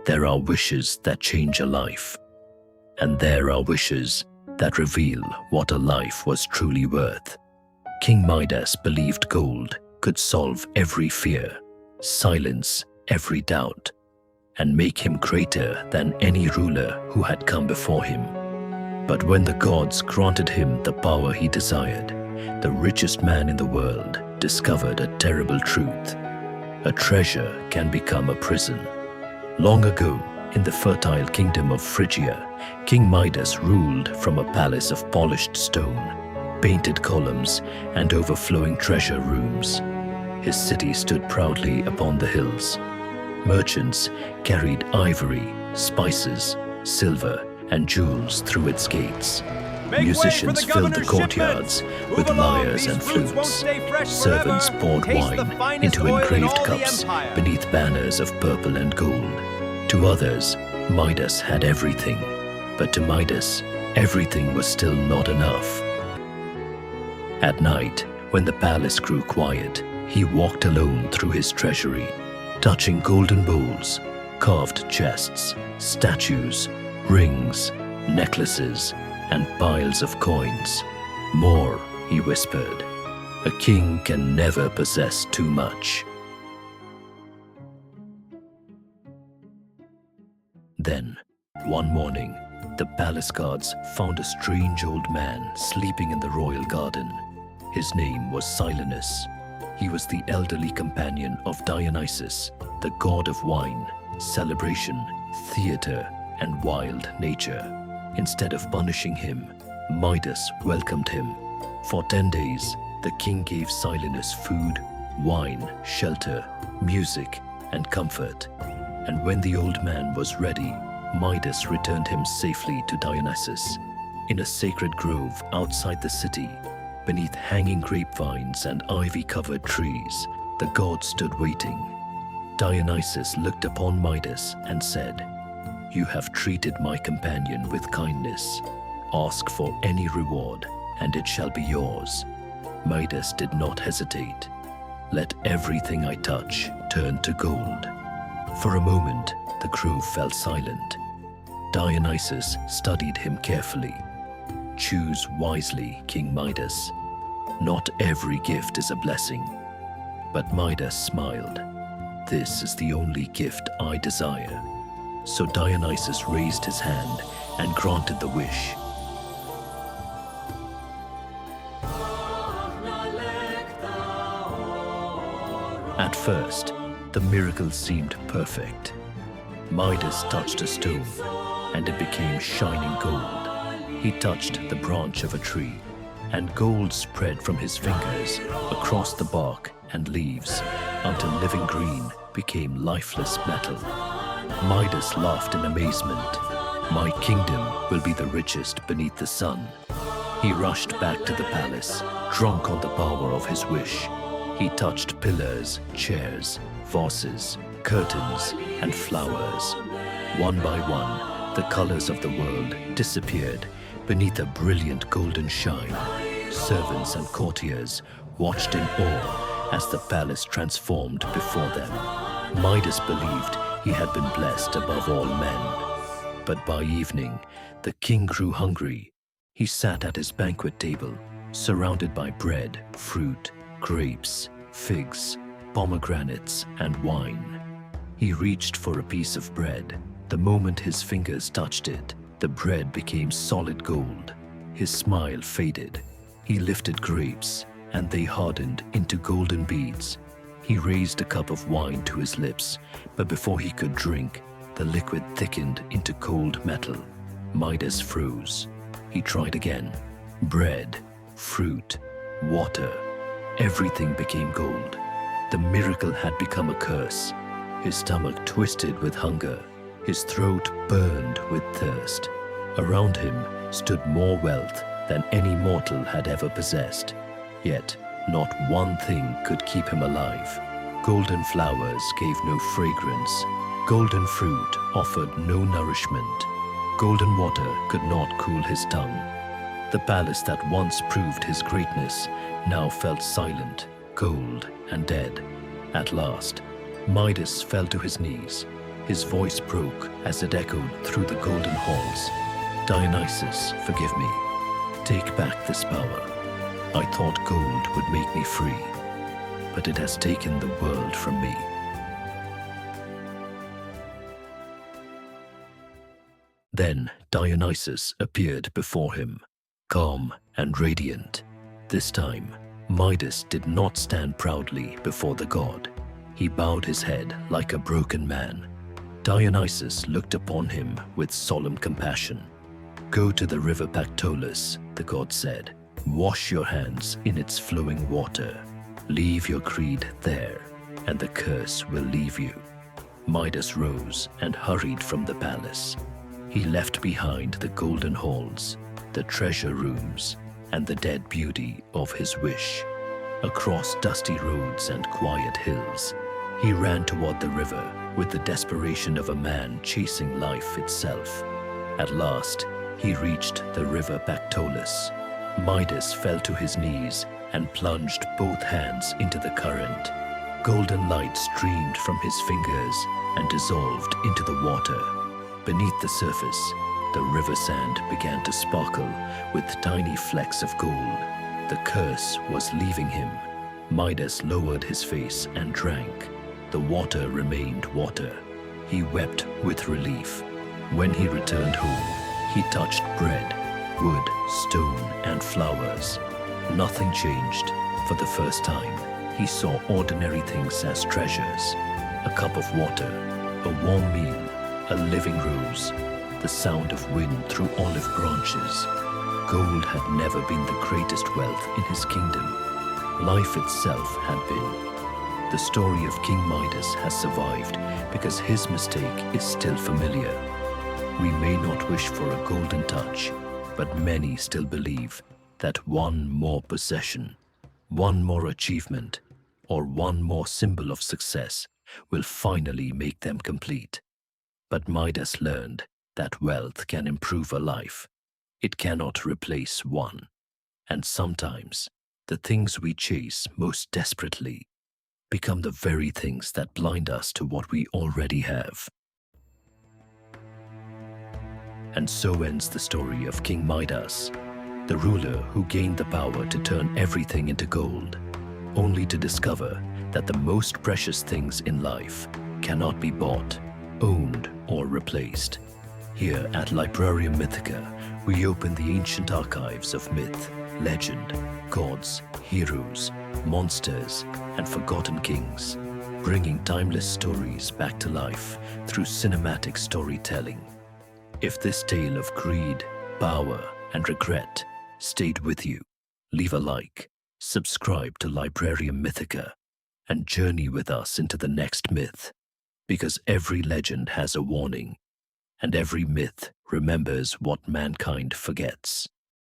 there are wishes that change a life, and there are wishes that reveal what a life was truly worth. King Midas believed gold could solve every fear, silence every doubt, and make him greater than any ruler who had come before him. But when the gods granted him the power he desired, the richest man in the world discovered a terrible truth. A treasure can become a prison. Long ago, in the fertile kingdom of Phrygia, King Midas ruled from a palace of polished stone, painted columns, and overflowing treasure rooms. His city stood proudly upon the hills. Merchants carried ivory, spices, silver, and jewels through its gates. Musicians filled the courtyards with lyres and flutes. Servants poured wine into engraved cups beneath banners of purple and gold. To others, Midas had everything, but to Midas, everything was still not enough. At night, when the palace grew quiet, he walked alone through his treasury, touching golden bowls, carved chests, statues, rings, necklaces, and piles of coins. More, he whispered. A king can never possess too much. Then, one morning, the palace guards found a strange old man sleeping in the royal garden. His name was Silenus. He was the elderly companion of Dionysus, the god of wine, celebration, theater, and wild nature. Instead of punishing him, Midas welcomed him. For 10 days, the king gave Silenus food, wine, shelter, music, and comfort. And when the old man was ready, Midas returned him safely to Dionysus. In a sacred grove outside the city, beneath hanging grapevines and ivy-covered trees, the god stood waiting. Dionysus looked upon Midas and said, "You have treated my companion with kindness. Ask for any reward, and it shall be yours." Midas did not hesitate. "Let everything I touch turn to gold." For a moment, the grove fell silent. Dionysus studied him carefully. "Choose wisely, King Midas. Not every gift is a blessing." But Midas smiled. "This is the only gift I desire." So Dionysus raised his hand and granted the wish. At first, the miracle seemed perfect. Midas touched a stone, and it became shining gold. He touched the branch of a tree, and gold spread from his fingers across the bark and leaves until living green became lifeless metal. Midas laughed in amazement. "My kingdom will be the richest beneath the sun." He rushed back to the palace, drunk on the power of his wish. He touched pillars, chairs, vases, curtains, and flowers. One by one, the colors of the world disappeared beneath a brilliant golden shine. Servants and courtiers watched in awe as the palace transformed before them. Midas believed he had been blessed above all men. But by evening, the king grew hungry. He sat at his banquet table, surrounded by bread, fruit, grapes, figs, pomegranates, and wine. He reached for a piece of bread. The moment his fingers touched it, the bread became solid gold. His smile faded. He lifted grapes, and they hardened into golden beads. He raised a cup of wine to his lips, but before he could drink, the liquid thickened into cold metal. Midas froze. He tried again. Bread, fruit, water, everything became gold. The miracle had become a curse. His stomach twisted with hunger. His throat burned with thirst. Around him stood more wealth than any mortal had ever possessed. Yet, not one thing could keep him alive. Golden flowers gave no fragrance. Golden fruit offered no nourishment. Golden water could not cool his tongue. The palace that once proved his greatness now felt silent, cold, and dead. At last, Midas fell to his knees. His voice broke as it echoed through the golden halls. Dionysus, forgive me. Take back this power. I thought gold would make me free, but it has taken the world from me. Then Dionysus appeared before him, calm and radiant. This time, Midas did not stand proudly before the god. He bowed his head like a broken man. Dionysus looked upon him with solemn compassion. Go to the river Pactolus, the god said. Wash your hands in its flowing water. Leave your creed there, and the curse will leave you. Midas rose and hurried from the palace. He left behind the golden halls, the treasure rooms, and the dead beauty of his wish. Across dusty roads and quiet hills, he ran toward the river with the desperation of a man chasing life itself. At last, he reached the river Pactolus. Midas fell to his knees and plunged both hands into the current. Golden light streamed from his fingers and dissolved into the water. Beneath the surface, the river sand began to sparkle with tiny flecks of gold. The curse was leaving him. Midas lowered his face and drank. The water remained water. He wept with relief. When he returned home, he touched bread, wood, stone, and flowers. Nothing changed. For the first time, he saw ordinary things as treasures. A cup of water, a warm meal, a living rose, the sound of wind through olive branches. Gold had never been the greatest wealth in his kingdom. Life itself had been. The story of King Midas has survived because his mistake is still familiar. We may not wish for a golden touch, but many still believe that one more possession, one more achievement, or one more symbol of success will finally make them complete. But Midas learned that wealth can improve a life. It cannot replace one. And sometimes, the things we chase most desperately become the very things that blind us to what we already have. And so ends the story of King Midas, the ruler who gained the power to turn everything into gold, only to discover that the most precious things in life cannot be bought, owned, or replaced. Here at Librarium Mythica, we open the ancient archives of myth, legend, gods, heroes, monsters, and forgotten kings, bringing timeless stories back to life through cinematic storytelling. If this tale of greed, power, and regret stayed with you, leave a like, subscribe to Librarium Mythica, and journey with us into the next myth, because every legend has a warning, and every myth remembers what mankind forgets.